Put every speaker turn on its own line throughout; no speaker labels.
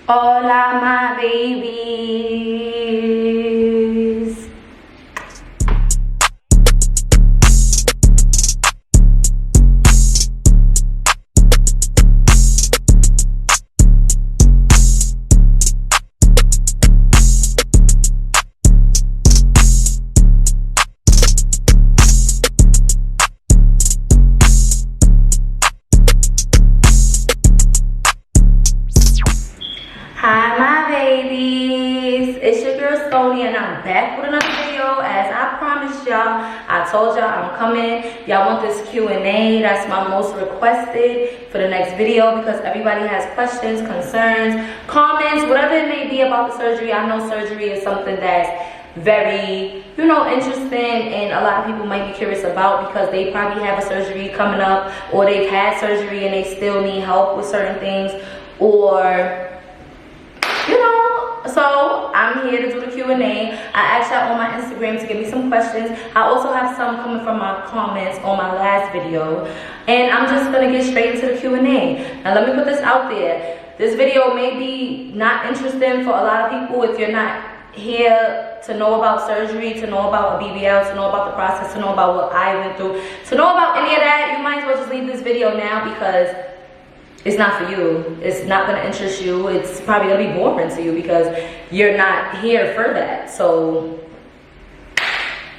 Hola, my babies. Hi, my babies. It's your girl Sony, and I'm back with another video. As I promised y'all, I told y'all I'm coming. Y'all want this Q&A. That's my most requested for the next video because everybody has questions, concerns, comments, whatever it may be about the surgery. I know surgery is something that's very, interesting, and a lot of people might be curious about because they probably have a surgery coming up, or they've had surgery and they still need help with certain things, or so I'm here to do the Q&A. I asked y'all on my Instagram to give me some questions. I also have some coming from my comments on my last video, and I'm just gonna get straight into the Q&A. Now let me put this out there. This video may be not interesting for a lot of people if you're not here to know about surgery, to know about a BBL, to know about the process, to know about what I went through, to know about any of that. You might as well just leave this video now because it's not for you. It's not gonna interest you. It's probably gonna be boring to you because you're not here for that. So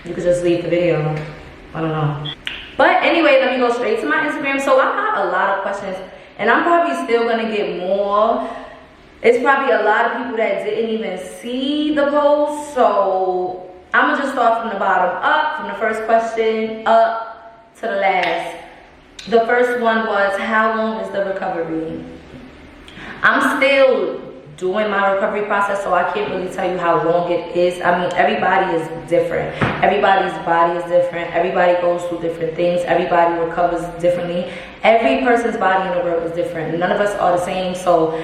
you could just leave the video. I don't know. But anyway, let me go straight to my Instagram. So I got a lot of questions, and I'm probably still gonna get more. It's probably a lot of people that didn't even see the post. So I'm gonna just start from the bottom up, from the first question up to the last. The first one was, how long is the recovery? I'm still doing my recovery process, so I can't really tell you how long it is. I mean, everybody is different. Everybody's body is different. Everybody goes through different things. Everybody recovers differently. Every person's body in the world is different. None of us are the same, so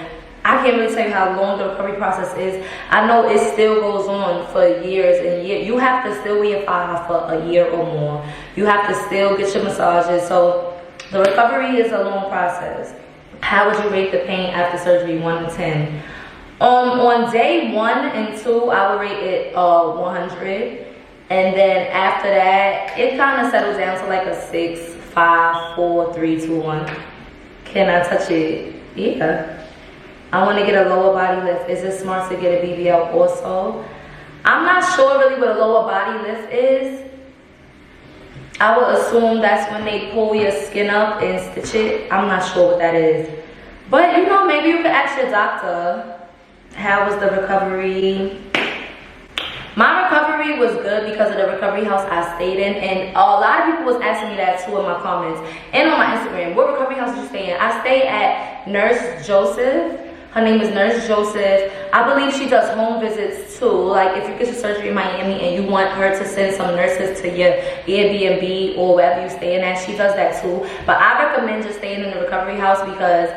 I can't really tell you how long the recovery process is. I know it still goes on for years and years. You have to still wear 5 for a year or more. You have to still get your massages. So the recovery is a long process. How would you rate the pain after surgery, 1 to 10? On day 1 and 2, I would rate it 100. And then after that, it kind of settles down to like a 6, 5, 4, 3, 2, 1. Can I touch it? Yeah. I want to get a lower body lift. Is it smart to get a BBL also? I'm not sure really what a lower body lift is. I would assume that's when they pull your skin up and stitch it. I'm not sure what that is. But maybe you could ask your doctor, how was the recovery? My recovery was good because of the recovery house I stayed in. And a lot of people was asking me that too in my comments and on my Instagram. What recovery house did you stay in? I stayed at Nurse Joseph. Her name is Nurse Joseph. I believe she does home visits too. Like if you get your surgery in Miami and you want her to send some nurses to your Airbnb or wherever you stay in at, she does that too. But I recommend just staying in the recovery house because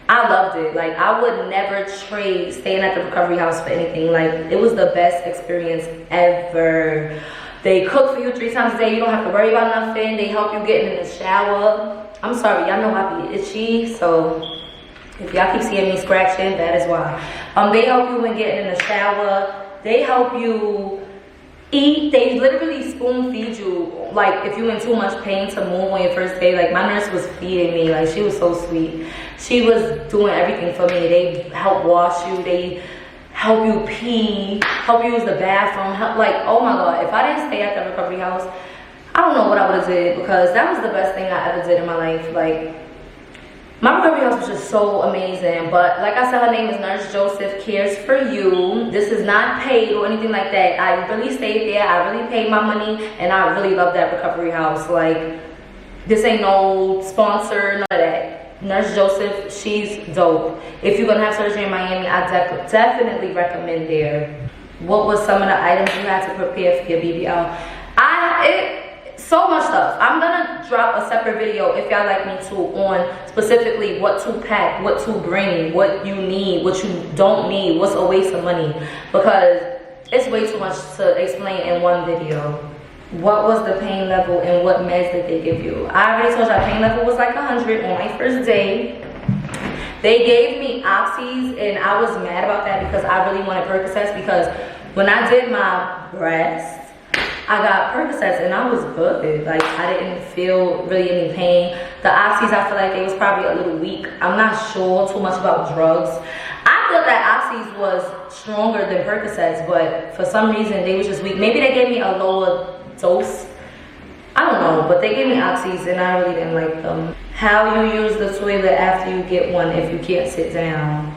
I loved it. Like I would never trade staying at the recovery house for anything. Like it was the best experience ever. They cook for you 3 times a day. You don't have to worry about nothing. They help you get in the shower. I'm sorry, y'all know I be itchy, so if y'all keep seeing me scratching, that is why. They help you when getting in the shower. They help you eat. They literally spoon feed you. Like if you're in too much pain to move on your first day. Like my nurse was feeding me. Like she was so sweet. She was doing everything for me. They help wash you. They help you pee. Help you use the bathroom. Oh my God. If I didn't stay at the recovery house, I don't know what I would have did because that was the best thing I ever did in my life. Like, my recovery house was just so amazing. But like I said, her name is Nurse Joseph Cares for You. This is not paid or anything like that. I really stayed there. I really paid my money, and I really love that recovery house. Like, this ain't no sponsor, none of that. Nurse Joseph, she's dope. If you're gonna have surgery in Miami, I definitely recommend there. What was some of the items you had to prepare for your BBL? So much stuff. I'm gonna drop a separate video if y'all like me to on specifically what to pack, what to bring, what you need, what you don't need, what's a waste of money, because it's way too much to explain in one video. What was the pain level and what meds did they give you? I already told y'all pain level was like 100 on my first day. They gave me oxys, and I was mad about that because I really wanted Percocets, because when I did my breast, I got Percocets and I was good. Like, I didn't feel really any pain. The oxys, I feel like it was probably a little weak. I'm not sure too much about drugs. I thought that oxys was stronger than Percocets, but for some reason they was just weak. Maybe they gave me a lower dose. I don't know, but they gave me oxys and I really didn't like them. How you use the toilet after you get one if you can't sit down.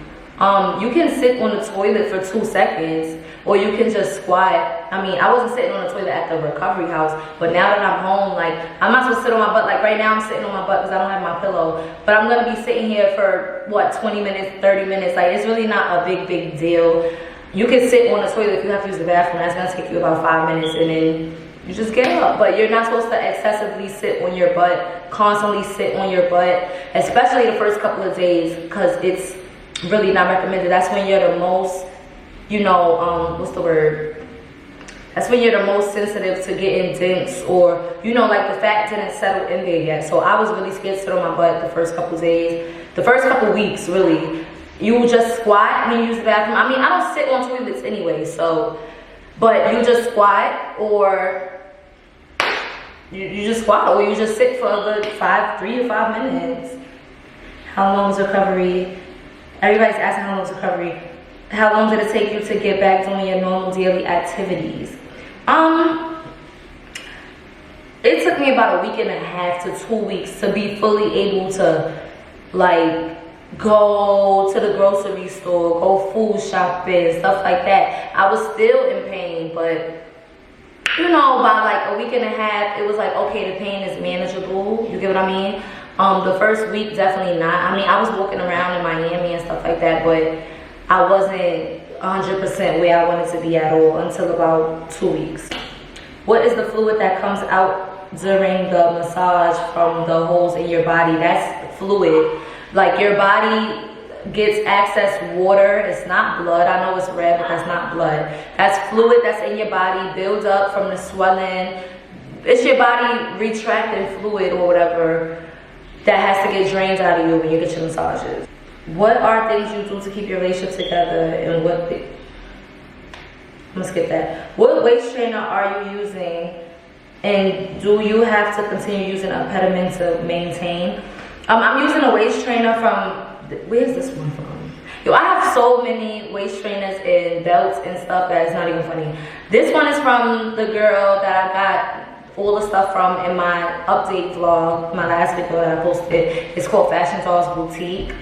You can sit on the toilet for 2 seconds, or you can just squat. I mean, I wasn't sitting on the toilet at the recovery house, but now that I'm home, like, I'm not supposed to sit on my butt. Like, right now I'm sitting on my butt because I don't have my pillow, but I'm gonna be sitting here for what, 20 minutes, 30 minutes. Like, it's really not a big deal. You can sit on the toilet if you have to use the bathroom. That's gonna take you about 5 minutes, and then you just get up. But you're not supposed to excessively sit on your butt, constantly sit on your butt, especially the first couple of days, because it's really not recommended. That's when you're the most, you know, what's the word? That's when you're the most sensitive to getting dense, or, you know, like the fat didn't settle in there yet. So I was really scared to sit on my butt the first couple of days, the first couple of weeks, really. You just squat when you use the bathroom. I mean, I don't sit on toilets anyway, so, but you just squat, or you just squat, or you just sit for a good 3 to 5 minutes. How long is recovery? Everybody's asking how long is recovery. How long did it take you to get back doing your normal daily activities? It took me about 1.5 to 2 weeks to be fully able to, like, go to the grocery store, go food shopping, stuff like that. I was still in pain, but, you know, by like 1.5 weeks, it was like, okay, the pain is manageable. You get what I mean? The first week, definitely not. I mean, I was walking around in Miami and stuff like that, but I wasn't 100% where I wanted to be at all until about 2 weeks. What is the fluid that comes out during the massage from the holes in your body? That's fluid. Like, your body gets excess water. It's not blood. I know it's red, but that's not blood. That's fluid that's in your body, builds up from the swelling. It's your body retracting fluid or whatever that has to get drained out of you when you get your massages. What are things you do to keep your relationship together, and what I'm gonna skip that. What waist trainer are you using, and do you have to continue using a pediment to maintain? I'm using a waist trainer from, where's this one from? Yo, I have so many waist trainers and belts and stuff that it's not even funny. This one is from the girl that I got all the stuff from in my update vlog, my last video that I posted. It's called Fashion Dolls Boutique.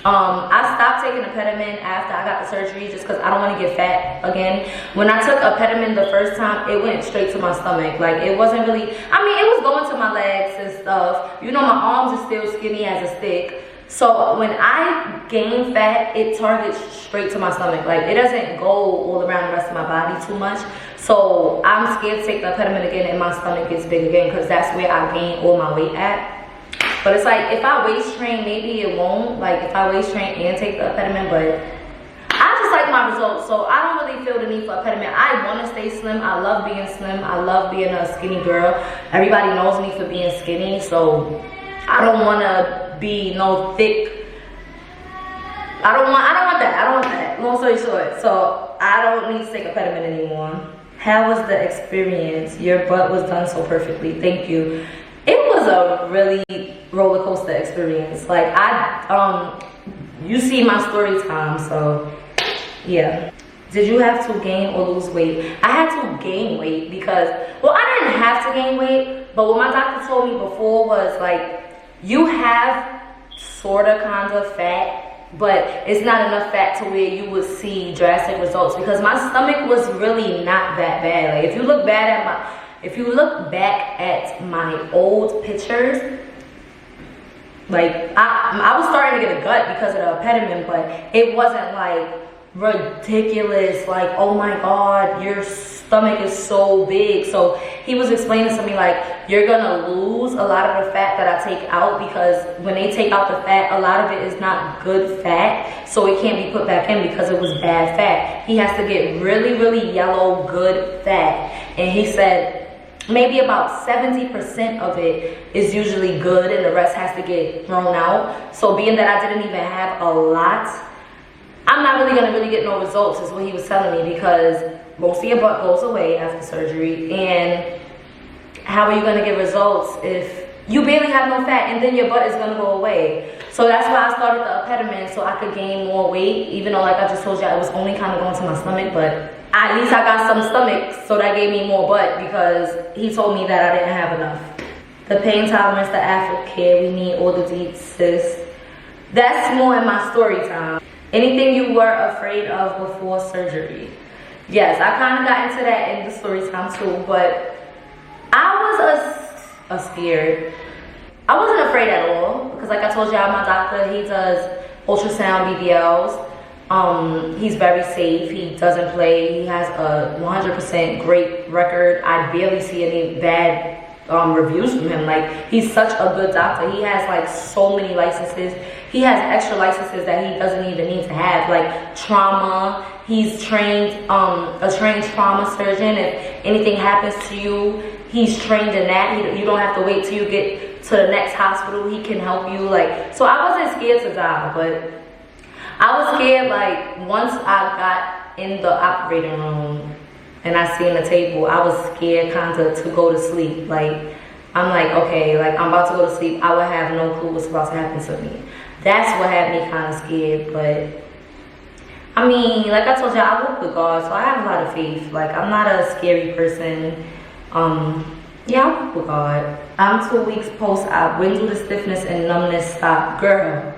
I stopped taking a pediment after I got the surgery just because I don't want to get fat again. When I took a pediment the first time, it went straight to my stomach. Like, it wasn't really, I mean, it was going to my legs and stuff. You know, my arms are still skinny as a stick. So when I gain fat, it targets straight to my stomach. Like, it doesn't go all around the rest of my body too much. So I'm scared to take the pediment again and my stomach gets big again, because that's where I gain all my weight at. But it's like, if I waist train, maybe it won't. Like, if I waist train and take the pediment, but I just like my results. So I don't really feel the need for a pediment. I want to stay slim. I love being slim. I love being a skinny girl. Everybody knows me for being skinny. So I don't want to be no thick. I don't want that. Long story short. So I don't need to take a pediment anymore. How was the experience? Your butt was done so perfectly. Thank you. It was a really roller coaster experience. Like, you see my story time, so yeah. Did you have to gain or lose weight? I had to gain weight because, well, I didn't have to gain weight, but what my doctor told me before was, like, you have sort of kind of fat, but it's not enough fat to where you would see drastic results, because my stomach was really not that bad. Like, if you look back at my old pictures, like, I was starting to get a gut because of the pediment, but it wasn't like ridiculous, like, oh my god, your stomach is so big. So he was explaining to me, like, you're gonna lose a lot of the fat that I take out, because when they take out the fat, a lot of it is not good fat, so it can't be put back in because it was bad fat. He has to get really, really yellow, good fat. And he said, maybe about 70% of it is usually good and the rest has to get thrown out. So being that I didn't even have a lot, I'm not really gonna get no results is what he was telling me, because most of your butt goes away after surgery, and how are you gonna get results if you barely have no fat and then your butt is gonna go away? So that's why I started the Apetamin, so I could gain more weight, even though like I just told you it was only kind of going to my stomach, but at least I got some stomach, so that gave me more butt because he told me that I didn't have enough. The pain tolerance, the aftercare, we need all the deets, sis. That's more in my story time. Anything you were afraid of before surgery? Yes, I kind of got into that in the story time too, but I was scared. I wasn't afraid at all because like I told y'all, my doctor, he does ultrasound BBLs. He's very safe. He doesn't play. He has a 100% great record. I barely see any bad reviews from him. Like, he's such a good doctor. He has like so many licenses. He has extra licenses that he doesn't even need to have, like trauma. He's trained a trained trauma surgeon. If anything happens to you, he's trained in that. You don't have to wait till you get to the next hospital. He can help you. Like, so I wasn't scared to die, but I was scared, like, once I got in the operating room and I seen the table, I was scared kind of to go to sleep. Like, I'm like, okay, like, I'm about to go to sleep. I would have no clue what's about to happen to me. That's what had me kind of scared. But, I mean, like I told you, I work with God, so I have a lot of faith. Like, I'm not a scary person. Yeah, I work with God. I'm 2 weeks post-op. When do the stiffness and numbness stop? Girl.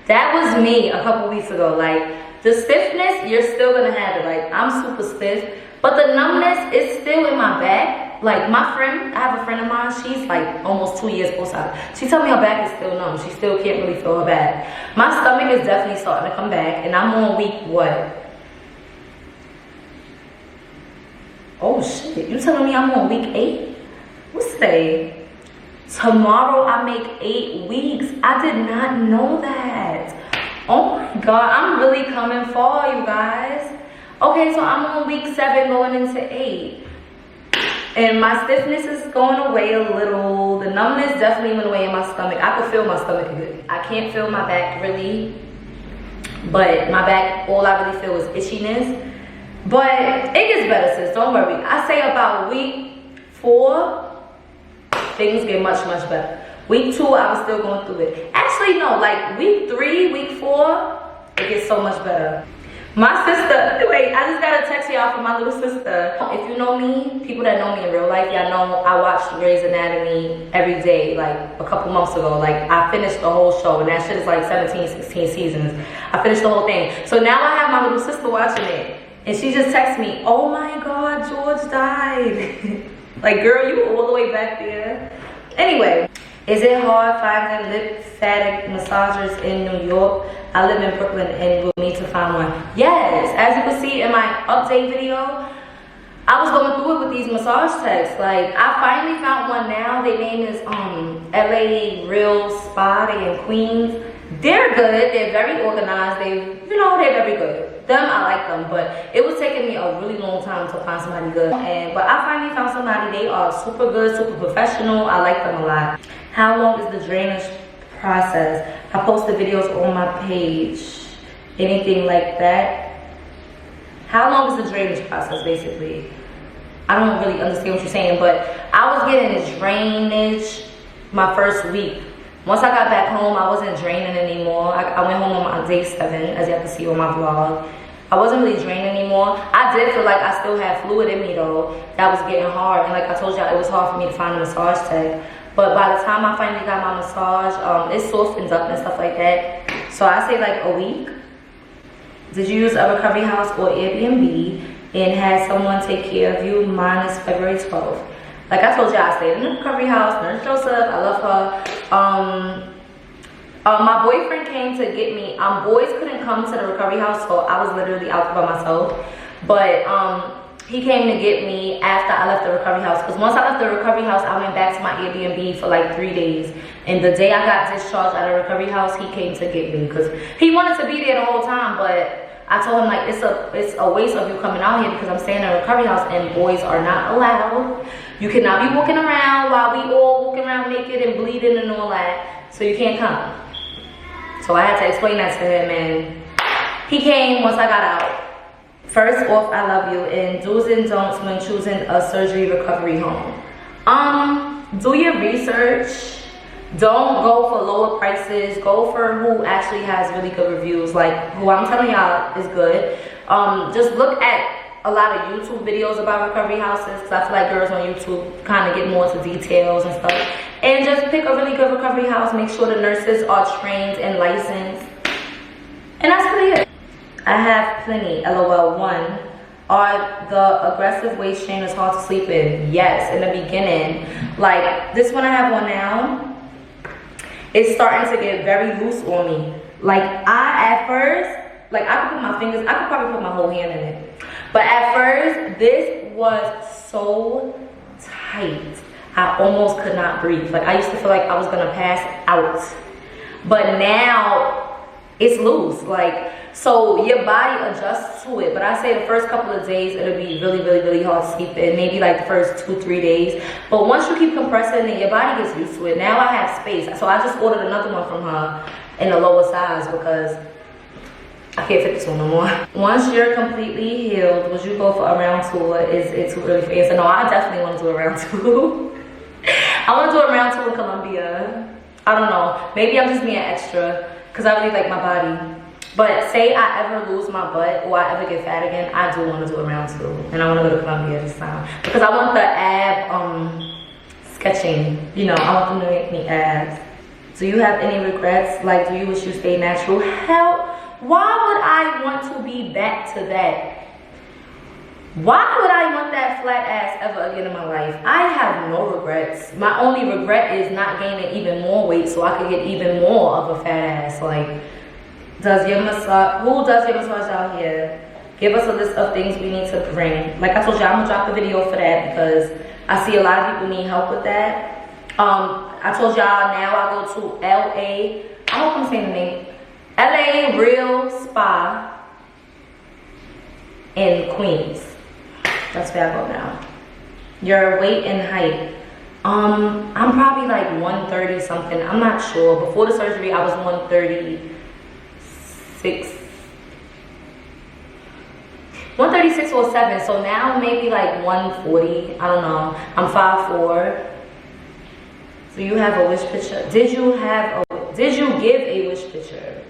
That was me a couple weeks ago. Like, the stiffness, you're still gonna have it. Like, I'm super stiff, but the numbness is still in my back. Like, my friend, I have a friend of mine, she's like almost 2 years post-op. She told me her back is still numb. She still can't really feel her back. My stomach is definitely starting to come back, and I'm on week what? Oh shit, you telling me I'm on week 8? What's today? Tomorrow I make 8 weeks. I did not know that. Oh my God, I'm really coming far, you guys. Okay, so I'm on week 7 going into 8. And my stiffness is going away a little. The numbness definitely went away in my stomach. I could feel my stomach good. I can't feel my back really. But my back, all I really feel is itchiness. But it gets better, sis, don't worry. I say about week 4, things get much better. Week 2, I was still going through it. Actually, no, like week 3, week 4, it gets so much better. My sister, wait, I just got a text y'all from my little sister. If you know me, people that know me in real life, y'all know I watched Grey's Anatomy every day, like a couple months ago. Like, I finished the whole show, and that shit is like 17, 16 seasons. I finished the whole thing. So now I have my little sister watching it, and she just texted me, oh my God, George died. Like, girl, you all the way back there. Anyway, is it hard finding lymphatic massagers in New York? I live in Brooklyn and will need to find one. Yes, as you can see in my update video, I was going through it with these massage techs. Like, I finally found one now. Their name is LA Real Spa. They in Queens. They're good. They're very organized. They're very good. Them, I like them, but it was taking me a really long time to find somebody good. But I finally found somebody. They are super good, super professional. I like them a lot. How long is the drainage process? I post the videos on my page. Anything like that? How long is the drainage process, basically? I don't really understand what you're saying, but I was getting this drainage my first week. Once I got back home, I wasn't draining anymore. I went home on my day 7, as you have to see on my vlog. I wasn't really draining anymore. I did feel like I still had fluid in me though. That was getting hard. And like I told y'all, it was hard for me to find a massage tech. But by the time I finally got my massage, it softens up and stuff like that. So I say like a week. Did you use a recovery house or Airbnb and had someone take care of you? Mine is February 12th. Like I told y'all, I stayed in the recovery house. Nurse Joseph, I love her. My boyfriend came to get me. Boys couldn't come to the recovery house, so I was literally out by myself. But he came to get me after I left the recovery house. Because once I left the recovery house, I went back to my Airbnb for like 3 days. And the day I got discharged out of the recovery house, he came to get me. Because he wanted to be there the whole time, but I told him like it's a waste of you coming out here because I'm staying in a recovery house and boys are not allowed. You cannot be walking around while we all walking around naked and bleeding and all that. So you can't come. So I had to explain that to him, and he came once I got out. First off, I love you, and do's and don'ts when choosing a surgery recovery home. Do your research. Don't go for lower prices. Go for who actually has really good reviews, like who I'm telling y'all is good. Just look at a lot of YouTube videos about recovery houses, because I feel like girls on YouTube kind of get more into details and stuff. And just pick a really good recovery house. Make sure the nurses are trained and licensed. And that's really it. I have plenty. LOL. 1. Are the aggressive waist trainers hard to sleep in? Yes, in the beginning. Like this one I have on now, it's starting to get very loose on me. Like at first, like I could put my fingers, I could probably put my whole hand in it. But at first, this was so tight. I almost could not breathe. Like I used to feel like I was gonna pass out. But now it's loose. Like, so your body adjusts to it. But I say the first couple of days, it'll be really, really, really hard to sleep in. Maybe like the first 2-3 days. But once you keep compressing it, your body gets used to it. Now I have space. So I just ordered another one from her in a lower size because I can't fit this one no more. Once you're completely healed, would you go for a round 2, or is it too early for you? So no, I definitely want to do a round 2. I want to do a round 2 in Colombia. I don't know. Maybe I'm just being extra because I really like my body. But say I ever lose my butt or I ever get fat again, I do want to do a round 2. And I want to go to Colombia this time. Because I want the ab sketching. You know, I want them to make me abs. Do you have any regrets? Like, do you wish you stayed natural? Hell, why would I want to be back to that? Why would I want that flat ass ever again in my life? I have no regrets. My only regret is not gaining even more weight so I could get even more of a fat ass. Like, does your massage, who does your massage out here? Give us a list of things we need to bring. Like I told you, I'm gonna drop the video for that because I see a lot of people need help with that. I told y'all now I go to LA. I hope I'm saying the name. LA Real Spa in Queens. That's where I go now. Your weight and height. I'm probably like 130 something. I'm not sure. Before the surgery, I was 136. 136 or 7. So now maybe like 140. I don't know. I'm 5'4". So you have a wish picture. Did you give a wish picture?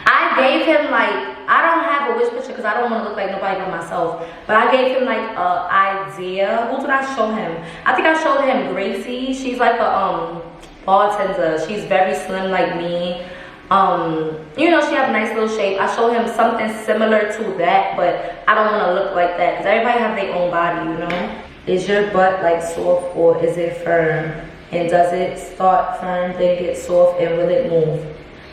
I gave him like, I don't have a wish picture because I don't want to look like nobody but myself. But I gave him like an idea. Who did I show him? I think I showed him Gracie. She's like a bartender. She's very slim like me. You know, she have a nice little shape. I showed him something similar to that, but I don't want to look like that because everybody have their own body, you know. Is your butt like soft or is it firm? And does it start firm, then get soft, and will it move?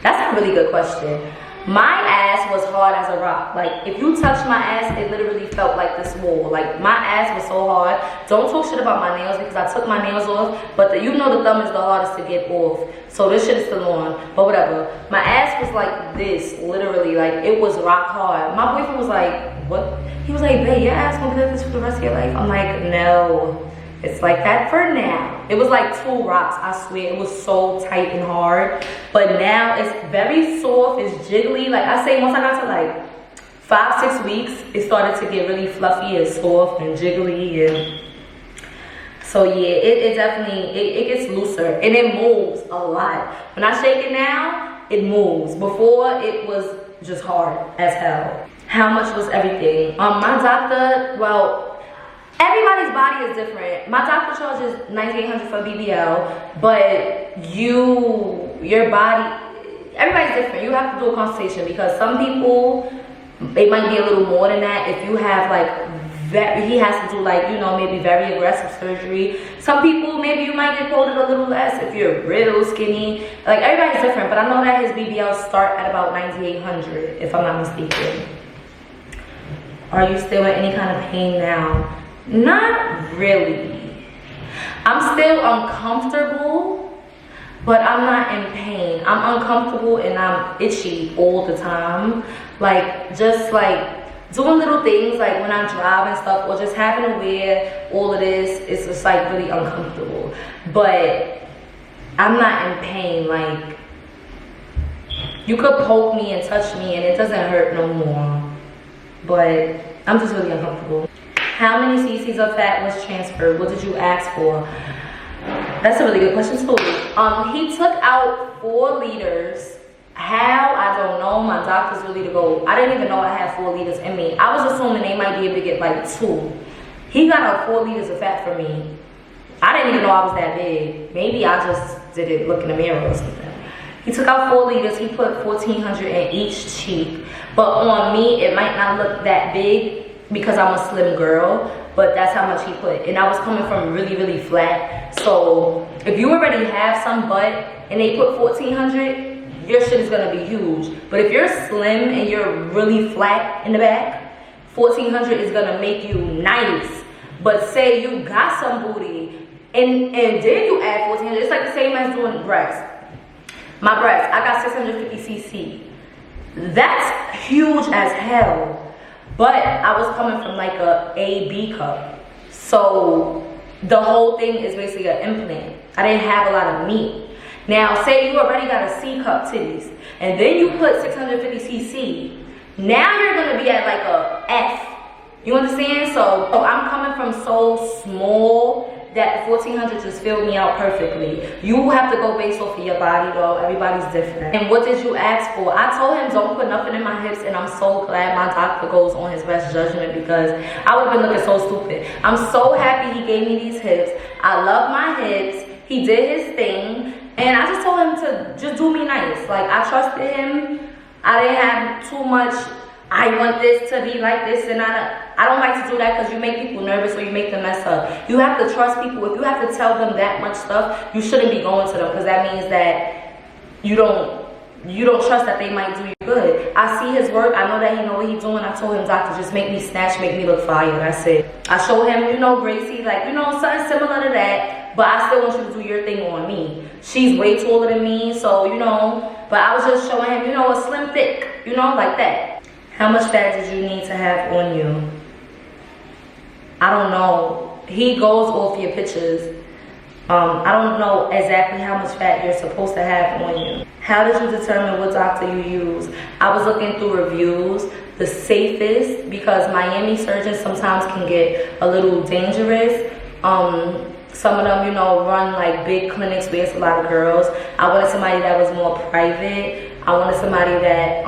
That's a really good question. My ass was hard as a rock. Like, if you touched my ass, it literally felt like this wall. Like, my ass was so hard. Don't talk shit about my nails because I took my nails off. But you know the thumb is the hardest to get off. So this shit is still on. But whatever. My ass was like this, literally. Like, it was rock hard. My boyfriend was like, what? He was like, babe, your ass gonna be like this for the rest of your life? I'm like, no. It's like that for now. It was like 2 rocks, I swear. It was so tight and hard. But now it's very soft, it's jiggly. Like I say, once I got to like 5-6 weeks, it started to get really fluffy and soft and jiggly. And so yeah, it definitely, it gets looser. And it moves a lot. When I shake it now, it moves. Before, it was just hard as hell. How much was everything? My doctor, well, everybody's body is different. My doctor charges $9,800 for BBL, but your body, everybody's different. You have to do a consultation because some people, it might be a little more than that. If you have like, he has to do like, you know, maybe very aggressive surgery. Some people, maybe you might get quoted a little less if you're real skinny. Like everybody's different, but I know that his BBLs start at about $9,800, if I'm not mistaken. Are you still in any kind of pain now? Not really. I'm still uncomfortable, but I'm not in pain. I'm uncomfortable and I'm itchy all the time. Like, just like doing little things like when I drive and stuff, or just having to wear all of this, it's just like really uncomfortable. But I'm not in pain. Like, you could poke me and touch me and it doesn't hurt no more. But I'm just really uncomfortable. How many cc's of fat was transferred? What did you ask for? That's a really good question too. He took out 4 liters. How? I don't know. My doctor's really to go. I didn't even know I had 4 liters in me. I was assuming they might be able to get like 2. He got out 4 liters of fat for me. I didn't even know I was that big. Maybe I just didn't look in the mirror or something. He took out 4 liters. He put 1,400 in each cheek. But on me, it might not look that big because I'm a slim girl. But that's how much he put. And I was coming from really, really flat. So if you already have some butt and they put 1,400, your shit is gonna be huge. But if you're slim and you're really flat in the back, 1,400 is gonna make you nice. But say you got some booty and then you add 1,400, it's like the same as doing breasts. My breasts, I got 650 cc. That's huge as hell. But I was coming from like a B cup. So the whole thing is basically an implant. I didn't have a lot of meat. Now, say you already got a C cup titties, and then you put 650 cc. Now you're gonna be at like a F. You understand? So I'm coming from so small that 1,400 just filled me out perfectly. You have to go based off of your body though. Everybody's different. And what did you ask for? I told him don't put nothing in my hips, and I'm so glad my doctor goes on his best judgment because I would have been looking so stupid. I'm so happy he gave me these hips. I love my hips. He did his thing. And I just told him to just do me nice. Like, I trusted him. I didn't have too much, I want this to be like this, and I don't like to do that because you make people nervous or you make them mess up. You have to trust people. If you have to tell them that much stuff, you shouldn't be going to them because that means that you don't trust that they might do you good. I see his work. I know that he know what he's doing. I told him, doctor, just make me snatch, make me look fire. That's it. I showed him, you know, Gracie, like, you know, something similar to that. But I still want you to do your thing on me. She's way taller than me, so, you know. But I was just showing him, you know, a slim thick, you know, like that. How much fat did you need to have on you? I don't know. He goes off your pictures. I don't know exactly how much fat you're supposed to have on you. How did you determine what doctor you use? I was looking through reviews. The safest, because Miami surgeons sometimes can get a little dangerous. Some of them, you know, run like big clinics where it's a lot of girls. I wanted somebody that was more private. I wanted somebody that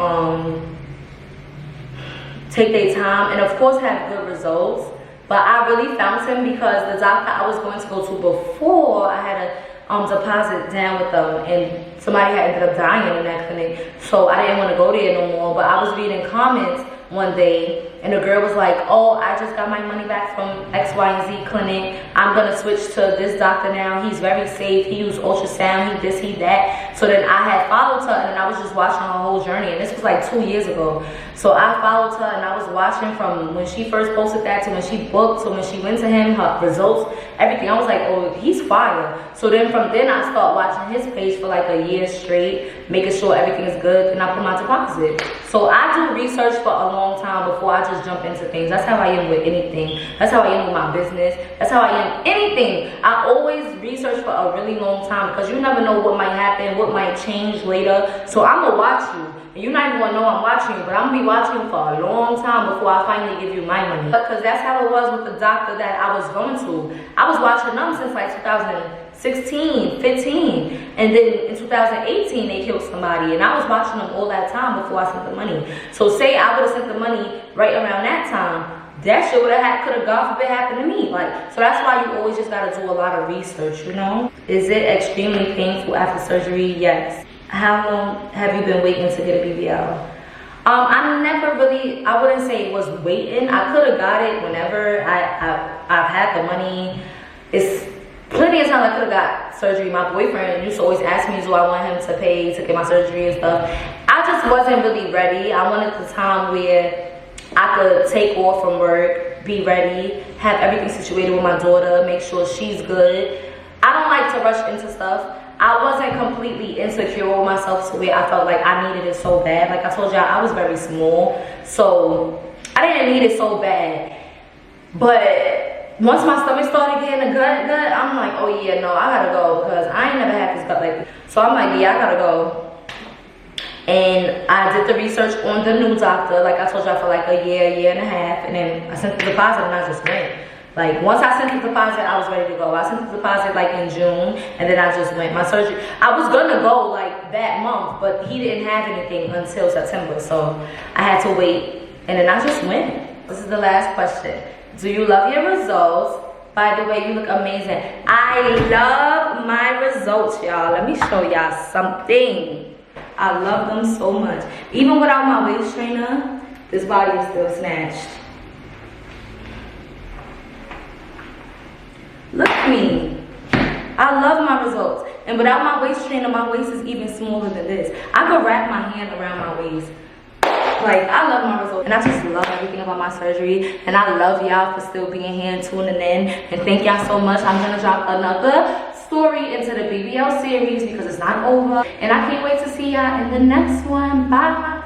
take their time and of course have good results. But I really found him because the doctor I was going to go to before, I had a deposit down with them, and somebody had ended up dying in that clinic. So I didn't want to go there no more. But I was reading comments one day, and the girl was like, oh, I just got my money back from X, Y, and Z clinic. I'm going to switch to this doctor now. He's very safe. He used ultrasound. He this, he that. So then I had followed her, and then I was just watching her whole journey. And this was like 2 years ago. So I followed her, and I was watching from when she first posted that to when she booked to when she went to him, her results, everything. I was like, oh, he's fire. So then from then I started watching his page for like a year straight, making sure everything is good, and I put my deposit. So I do research for a long time before I just jump into things. That's how I am with anything. That's how I am with my business. That's how I am anything. I always research for a really long time because you never know what might happen, what might change later. So I'm gonna watch you. And you're not even gonna know I'm watching you, but I'm gonna be watching you for a long time before I finally give you my money. Because that's how it was with the doctor that I was going to. I was watching them since like 2016, 15. And then in 2018, they killed somebody. And I was watching them all that time before I sent the money. So say I would have sent the money right around that time, that shit would have could have, God forbid, happened to me. Like, so that's why you always just gotta do a lot of research, you know? Is it extremely painful after surgery? Yes. How long have you been waiting to get a BBL? I never really, I wouldn't say it was waiting. I could have got it whenever I've had the money. It's plenty of times I could have got surgery. My boyfriend used to always ask me, do I want him to pay to get my surgery and stuff. I just wasn't really ready. I wanted the time where I could take off from work, be ready, have everything situated with my daughter, make sure she's good. I don't like to rush into stuff. I wasn't completely insecure with myself to where I felt like I needed it so bad. Like I told y'all, I was very small, so I didn't need it so bad. But once my stomach started getting a gut, I'm like, oh yeah, no, I gotta go, because I ain't never had this gut like this. So I'm like, yeah, I gotta go. And I did the research on the new doctor, like I told y'all, for like a year and a half, and then I sent the deposit and I just went. Like once I sent the deposit, I was ready to go. I sent the deposit like in June, and then I just went. My surgery, I was gonna go like that month, but he didn't have anything until September, so I had to wait, and then I just went. This is the last question. Do you love your results? By the way, you look amazing. I love my results, y'all. Let me show y'all something. I love them so much. Even without my waist trainer, this body is still snatched. Look at me. I love my results. And without my waist trainer, my waist is even smaller than this. I could wrap my hand around my waist. Like, I love my results. And I just love everything about my surgery. And I love y'all for still being here and tuning in. And thank y'all so much. I'm going to drop another story into the BBL series because it's not over. And I can't wait to see y'all in the next one. Bye.